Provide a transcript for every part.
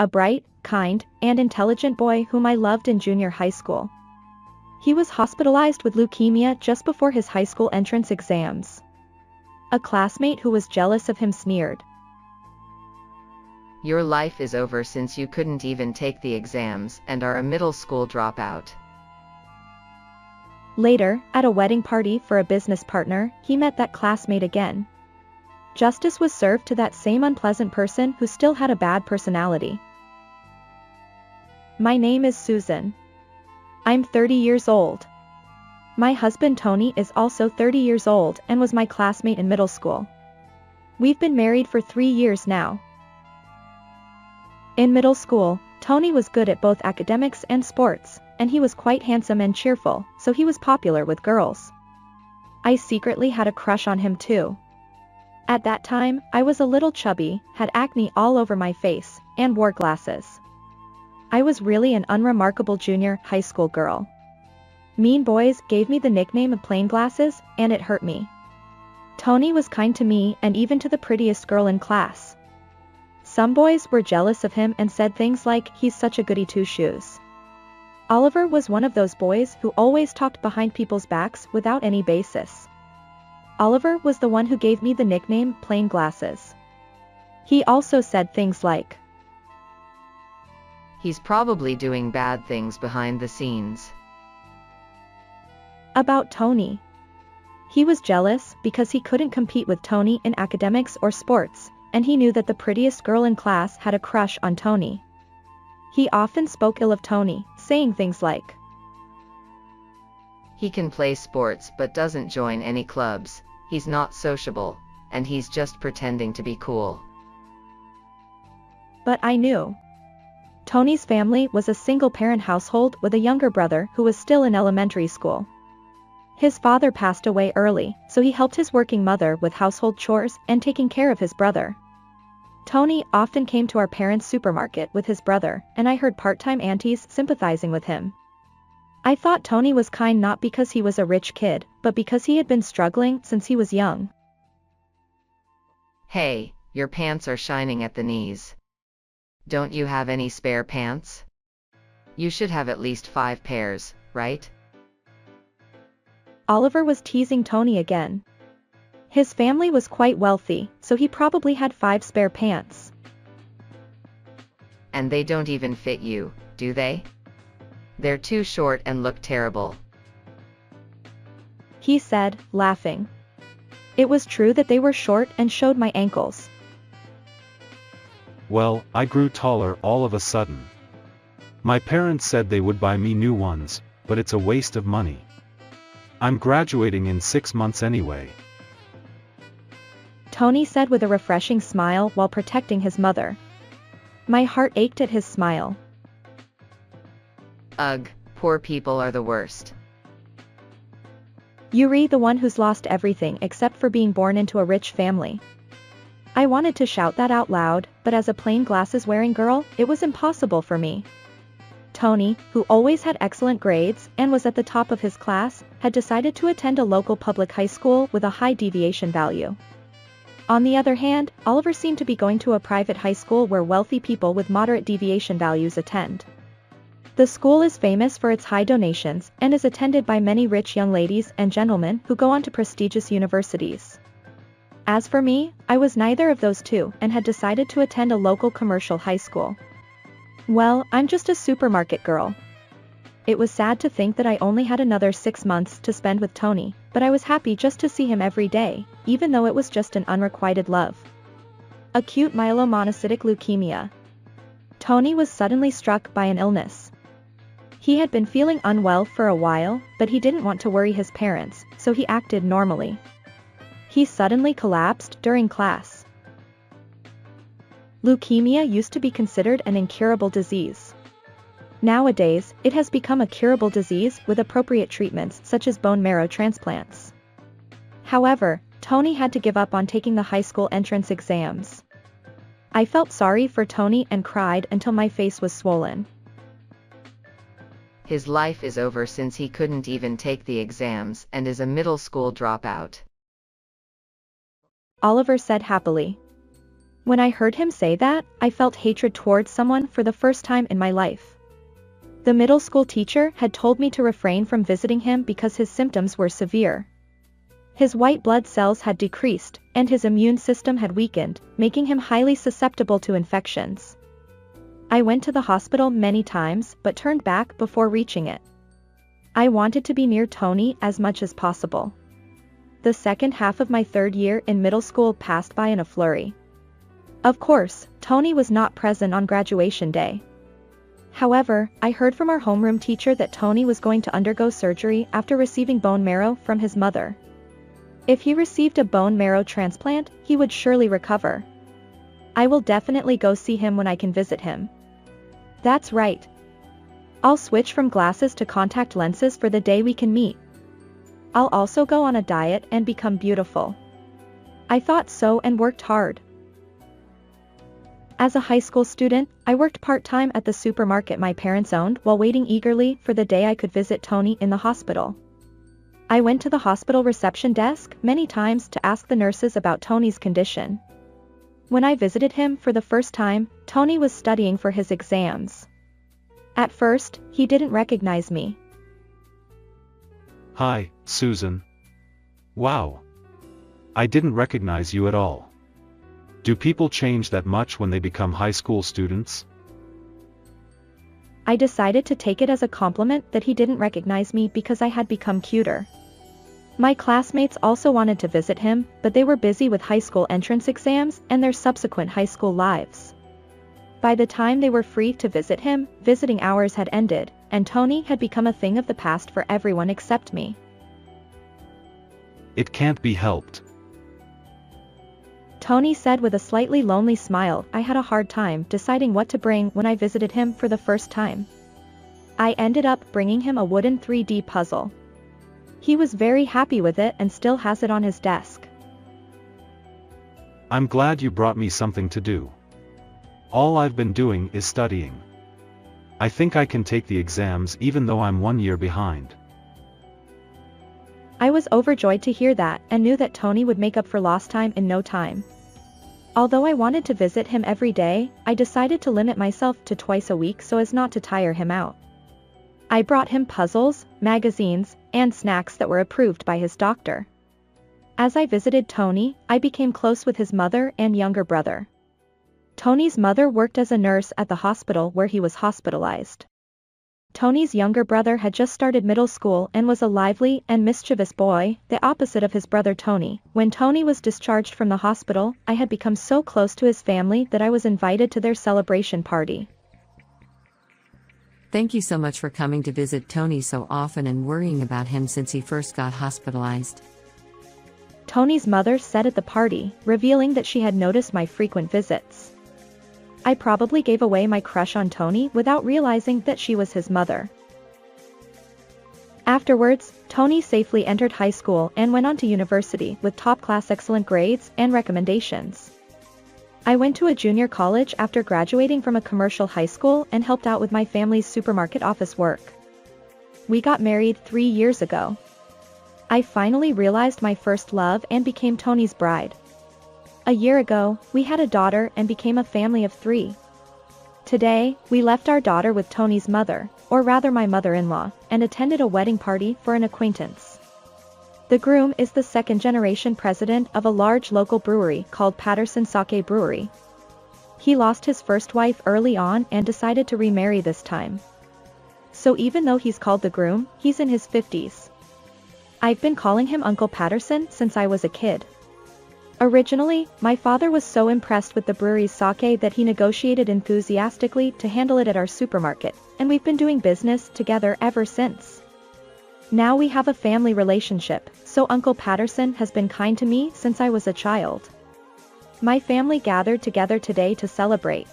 a bright, kind, and intelligent boy whom I loved in junior high school. He was hospitalized with leukemia just before his high school entrance exams. A classmate who was jealous of him sneered, "Your life is over since you couldn't even take the exams and are a middle school dropout." Later, at a wedding party for a business partner, he met that classmate again. Justice was served to that same unpleasant person who still had a bad personality. My name is Susan. I'm 30 years old. My husband Tony is also 30 years old and was my classmate in middle school. We've been married for 3 years now. In middle school, Tony was good at both academics and sports, and he was quite handsome and cheerful, so he was popular with girls. I secretly had a crush on him too. At that time, I was a little chubby, had acne all over my face, and wore glasses. I was really an unremarkable junior high school girl. Mean boys gave me the nickname of plain glasses, and it hurt me. Tony was kind to me and even to the prettiest girl in class. Some boys were jealous of him and said things like, "He's such a goody two-shoes." Oliver was one of those boys who always talked behind people's backs without any basis. Oliver was the one who gave me the nickname Plain Glasses. He also said things like, "He's probably doing bad things behind the scenes." About Tony. He was jealous because he couldn't compete with Tony in academics or sports, and he knew that the prettiest girl in class had a crush on Tony. He often spoke ill of Tony, saying things like, "He can play sports but doesn't join any clubs, he's not sociable, and he's just pretending to be cool." But I knew. Tony's family was a single-parent household with a younger brother who was still in elementary school. His father passed away early, so he helped his working mother with household chores and taking care of his brother. Tony often came to our parents' supermarket with his brother, and I heard part-time aunties sympathizing with him. I thought Tony was kind not because he was a rich kid, but because he had been struggling since he was young. "Hey, your pants are shining at the knees. Don't you have any spare pants? You should have at least 5 pairs, right?" Oliver was teasing Tony again. His family was quite wealthy, so he probably had 5 spare pants. "And they don't even fit you, do they? They're too short and look terrible," he said, laughing. It was true that they were short and showed my ankles. "Well, I grew taller all of a sudden. My parents said they would buy me new ones, but it's a waste of money. I'm graduating in 6 months anyway," Tony said with a refreshing smile while protecting his mother. My heart ached at his smile. Ugh, poor people are the worst. Yuri, the one who's lost everything except for being born into a rich family. I wanted to shout that out loud, but as a plain glasses-wearing girl, it was impossible for me. Tony, who always had excellent grades and was at the top of his class, had decided to attend a local public high school with a high deviation value. On the other hand, Oliver seemed to be going to a private high school where wealthy people with moderate deviation values attend. The school is famous for its high donations and is attended by many rich young ladies and gentlemen who go on to prestigious universities. As for me, I was neither of those two and had decided to attend a local commercial high school. Well, I'm just a supermarket girl. It was sad to think that I only had another 6 months to spend with Tony, but I was happy just to see him every day, even though it was just an unrequited love. Acute myelomonocytic leukemia. Tony was suddenly struck by an illness. He had been feeling unwell for a while, but he didn't want to worry his parents, so he acted normally. He suddenly collapsed during class. Leukemia used to be considered an incurable disease. Nowadays, it has become a curable disease with appropriate treatments such as bone marrow transplants. However, Tony had to give up on taking the high school entrance exams. I felt sorry for Tony and cried until my face was swollen. His life is over since he couldn't even take the exams and is a middle school dropout, Oliver said happily. When I heard him say that, I felt hatred towards someone for the first time in my life. The middle school teacher had told me to refrain from visiting him because his symptoms were severe. His white blood cells had decreased, and his immune system had weakened, making him highly susceptible to infections. I went to the hospital many times but turned back before reaching it. I wanted to be near Tony as much as possible. The second half of my third year in middle school passed by in a flurry. Of course, Tony was not present on graduation day. However, I heard from our homeroom teacher that Tony was going to undergo surgery after receiving bone marrow from his mother. If he received a bone marrow transplant, he would surely recover. I will definitely go see him when I can visit him. That's right. I'll switch from glasses to contact lenses for the day we can meet. I'll also go on a diet and become beautiful. I thought so and worked hard. As a high school student, I worked part-time at the supermarket my parents owned while waiting eagerly for the day I could visit Tony in the hospital. I went to the hospital reception desk many times to ask the nurses about Tony's condition. When I visited him for the first time, Tony was studying for his exams. At first, he didn't recognize me. Hi, Susan. Wow. I didn't recognize you at all. Do people change that much when they become high school students? I decided to take it as a compliment that he didn't recognize me because I had become cuter. My classmates also wanted to visit him, but they were busy with high school entrance exams and their subsequent high school lives. By the time they were free to visit him, visiting hours had ended, and Tony had become a thing of the past for everyone except me. It can't be helped. Tony said with a slightly lonely smile. I had a hard time deciding what to bring when I visited him for the first time. I ended up bringing him a wooden 3D puzzle. He was very happy with it and still has it on his desk. I'm glad you brought me something to do. All I've been doing is studying. I think I can take the exams even though I'm 1 year behind. I was overjoyed to hear that and knew that Tony would make up for lost time in no time. Although I wanted to visit him every day, I decided to limit myself to twice a week so as not to tire him out. I brought him puzzles, magazines, and snacks that were approved by his doctor. As I visited Tony, I became close with his mother and younger brother. Tony's mother worked as a nurse at the hospital where he was hospitalized. Tony's younger brother had just started middle school and was a lively and mischievous boy, the opposite of his brother Tony. When Tony was discharged from the hospital, I had become so close to his family that I was invited to their celebration party. Thank you so much for coming to visit Tony so often and worrying about him since he first got hospitalized. Tony's mother said at the party, revealing that she had noticed my frequent visits. I probably gave away my crush on Tony without realizing that she was his mother. Afterwards, Tony safely entered high school and went on to university with top-class excellent grades and recommendations. I went to a junior college after graduating from a commercial high school and helped out with my family's supermarket office work. We got married 3 years ago. I finally realized my first love and became Tony's bride. A year ago, we had a daughter and became a family of 3. Today, we left our daughter with Tony's mother, or rather my mother-in-law, and attended a wedding party for an acquaintance. The groom is the second-generation president of a large local brewery called Patterson Sake Brewery. He lost his first wife early on and decided to remarry this time. So even though he's called the groom, he's in his 50s. I've been calling him Uncle Patterson since I was a kid. Originally, my father was so impressed with the brewery's sake that he negotiated enthusiastically to handle it at our supermarket, and we've been doing business together ever since. Now we have a family relationship, so Uncle Patterson has been kind to me since I was a child. My family gathered together today to celebrate.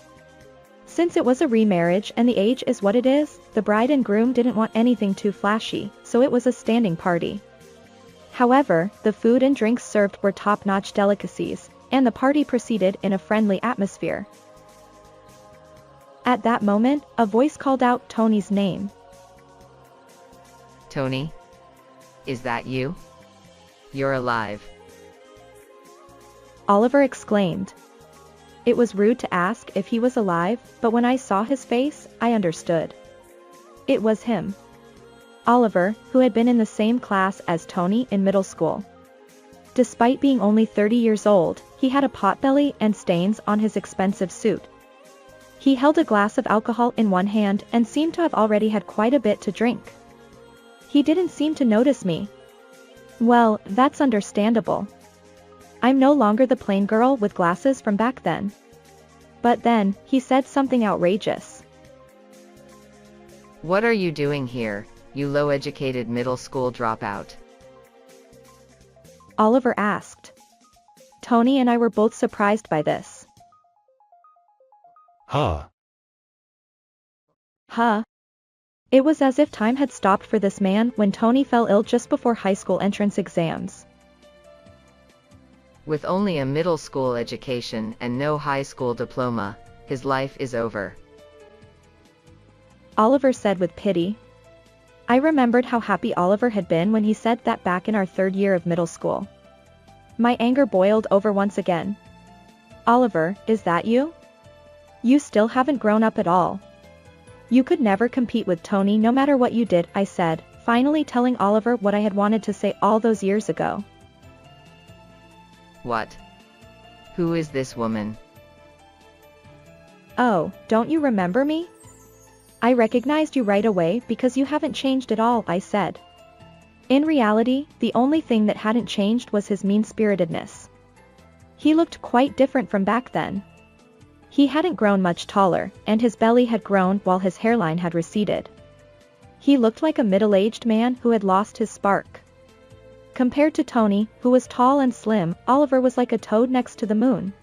Since it was a remarriage and the age is what it is, the bride and groom didn't want anything too flashy, so it was a standing party. However, the food and drinks served were top-notch delicacies, and the party proceeded in a friendly atmosphere. At that moment, a voice called out Tony's name. Tony? Is that you? You're alive. Oliver exclaimed. It was rude to ask if he was alive, but when I saw his face, I understood. It was him. Oliver, who had been in the same class as Tony in middle school. Despite being only 30 years old, he had a potbelly and stains on his expensive suit. He held a glass of alcohol in one hand and seemed to have already had quite a bit to drink. He didn't seem to notice me. Well, that's understandable. I'm no longer the plain girl with glasses from back then. But then, he said something outrageous. What are you doing here, you low-educated middle school dropout? Oliver asked. Tony and I were both surprised by this. Huh. Huh? It was as if time had stopped for this man when Tony fell ill just before high school entrance exams. With only a middle school education and no high school diploma, his life is over. Oliver said with pity. I remembered how happy Oliver had been when he said that back in our third year of middle school. My anger boiled over once again. Oliver, is that you? You still haven't grown up at all. You could never compete with Tony no matter what you did, I said, finally telling Oliver what I had wanted to say all those years ago. What? Who is this woman? Oh, don't you remember me? I recognized you right away because you haven't changed at all, I said. In reality, the only thing that hadn't changed was his mean-spiritedness. He looked quite different from back then. He hadn't grown much taller, and his belly had grown while his hairline had receded. He looked like a middle-aged man who had lost his spark. Compared to Tony, who was tall and slim, Oliver was like a toad next to the moon.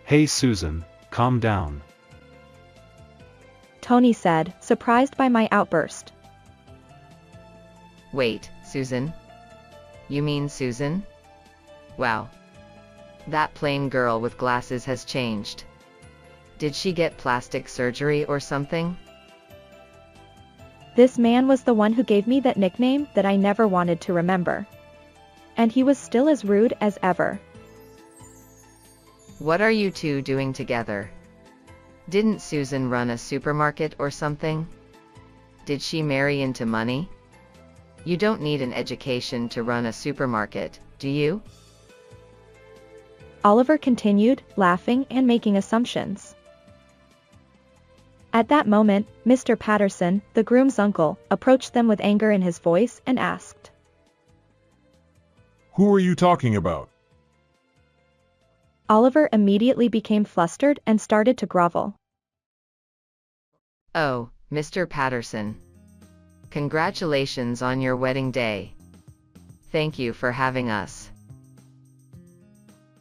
Hey Susan, calm down. Tony said, surprised by my outburst. Wait, Susan? You mean Susan? Wow. That plain girl with glasses has changed. Did she get plastic surgery or something? This man was the one who gave me that nickname that I never wanted to remember. And he was still as rude as ever. What are you two doing together? Didn't Susan run a supermarket or something? Did she marry into money? You don't need an education to run a supermarket, do you? Oliver continued, laughing and making assumptions. At that moment, Mr. Patterson, the groom's uncle, approached them with anger in his voice and asked, Who are you talking about? Oliver immediately became flustered and started to grovel. Oh, Mr. Patterson. Congratulations on your wedding day. Thank you for having us.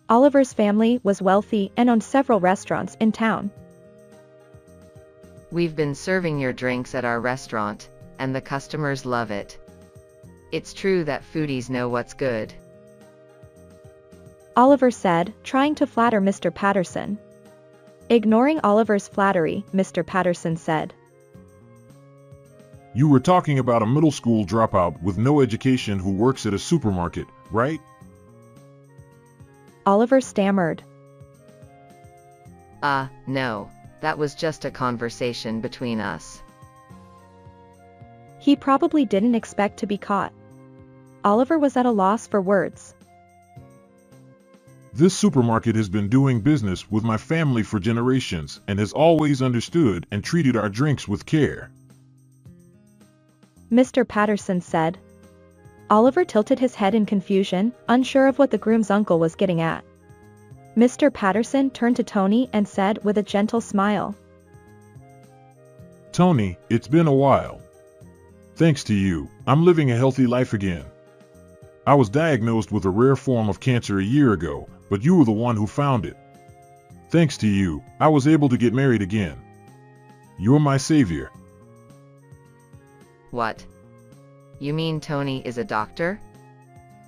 Oliver's family was wealthy and owned several restaurants in town. We've been serving your drinks at our restaurant, and the customers love it. It's true that foodies know what's good. Oliver said, trying to flatter Mr. Patterson. Ignoring Oliver's flattery, Mr. Patterson said, You were talking about a middle school dropout with no education who works at a supermarket, right? Oliver stammered. No. That was just a conversation between us. He probably didn't expect to be caught. Oliver was at a loss for words. This supermarket has been doing business with my family for generations and has always understood and treated our drinks with care. Mr. Patterson said. Oliver tilted his head in confusion, unsure of what the groom's uncle was getting at. Mr. Patterson turned to Tony and said with a gentle smile, Tony, it's been a while. Thanks to you, I'm living a healthy life again. I was diagnosed with a rare form of cancer a year ago, but you were the one who found it. Thanks to you, I was able to get married again. You're my savior. What? You mean Tony is a doctor?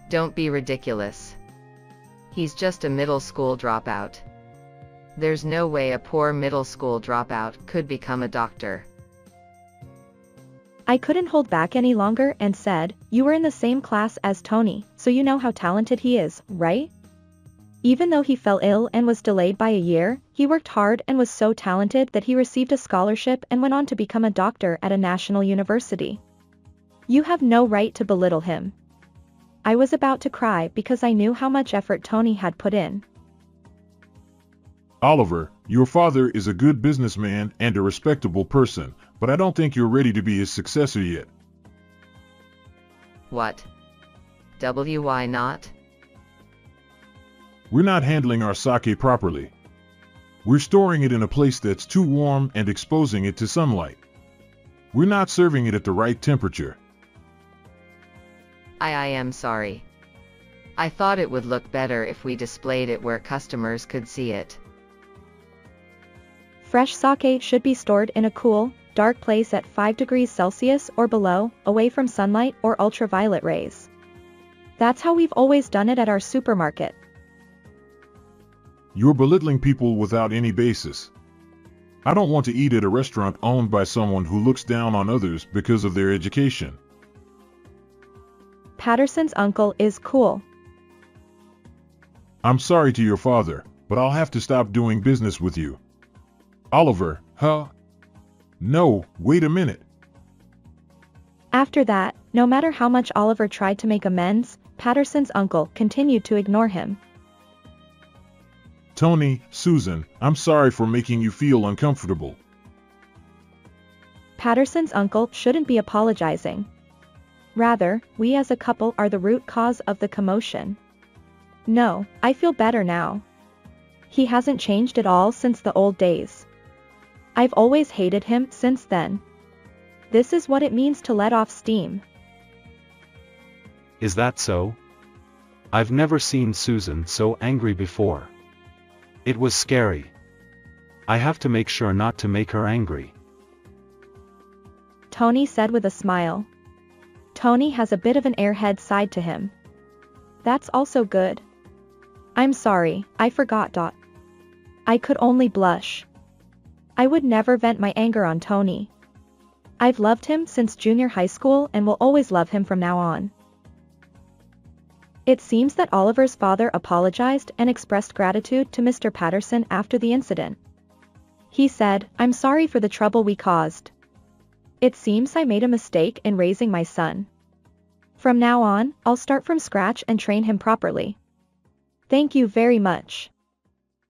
Don't be ridiculous. He's just a middle school dropout. There's no way a poor middle school dropout could become a doctor. I couldn't hold back any longer and said, You were in the same class as Tony, so you know how talented he is, right? Even though he fell ill and was delayed by a year, he worked hard and was so talented that he received a scholarship and went on to become a doctor at a national university. You have no right to belittle him. I was about to cry because I knew how much effort Tony had put in. Oliver, your father is a good businessman and a respectable person, but I don't think you're ready to be his successor yet. What? Why not? We're not handling our sake properly. We're storing it in a place that's too warm and exposing it to sunlight. We're not serving it at the right temperature. I am sorry. I thought it would look better if we displayed it where customers could see it. Fresh sake should be stored in a cool, dark place at 5 degrees Celsius or below, away from sunlight or ultraviolet rays. That's how we've always done it at our supermarket. You're belittling people without any basis. I don't want to eat at a restaurant owned by someone who looks down on others because of their education. Patterson's uncle is cool. I'm sorry to your father, but I'll have to stop doing business with you. Oliver, huh? No, wait a minute. After that, no matter how much Oliver tried to make amends, Patterson's uncle continued to ignore him. Tony, Susan, I'm sorry for making you feel uncomfortable. Patterson's uncle shouldn't be apologizing. Rather, we as a couple are the root cause of the commotion. No, I feel better now. He hasn't changed at all since the old days. I've always hated him since then. This is what it means to let off steam. Is that so? I've never seen Susan so angry before. It was scary. I have to make sure not to make her angry. Tony said with a smile. Tony has a bit of an airhead side to him. That's also good. I'm sorry, I forgot. I could only blush. I would never vent my anger on Tony. I've loved him since junior high school and will always love him from now on. It seems that Oliver's father apologized and expressed gratitude to Mr. Patterson after the incident. He said, "I'm sorry for the trouble we caused. It seems I made a mistake in raising my son. From now on, I'll start from scratch and train him properly. Thank you very much."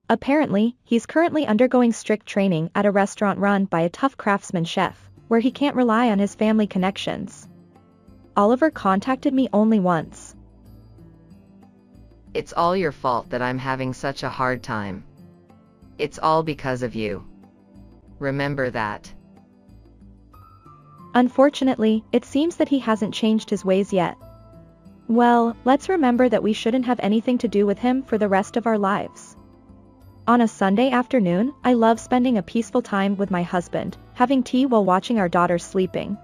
Apparently, he's currently undergoing strict training at a restaurant run by a tough craftsman chef, where he can't rely on his family connections. Oliver contacted me only once. It's all your fault that I'm having such a hard time. It's all because of you. Remember that. Unfortunately, it seems that he hasn't changed his ways yet. Well, let's remember that we shouldn't have anything to do with him for the rest of our lives. On a Sunday afternoon, I love spending a peaceful time with my husband, having tea while watching our daughter sleeping.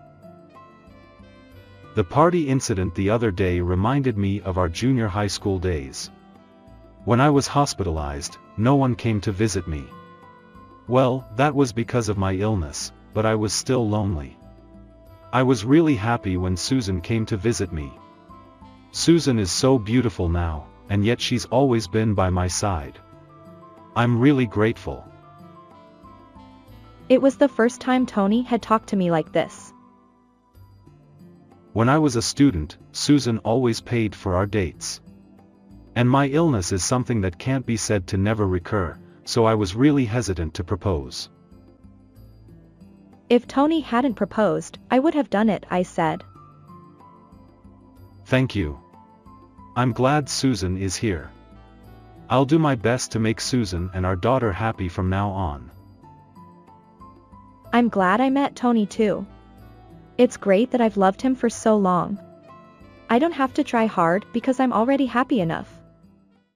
The party incident the other day reminded me of our junior high school days. When I was hospitalized, no one came to visit me. Well, that was because of my illness, but I was still lonely. I was really happy when Susan came to visit me. Susan is so beautiful now, and yet she's always been by my side. I'm really grateful. It was the first time Tony had talked to me like this. When I was a student, Susan always paid for our dates. And my illness is something that can't be said to never recur, so I was really hesitant to propose. If Tony hadn't proposed, I would have done it, I said. Thank you. I'm glad Susan is here. I'll do my best to make Susan and our daughter happy from now on. I'm glad I met Tony too. It's great that I've loved him for so long. I don't have to try hard because I'm already happy enough.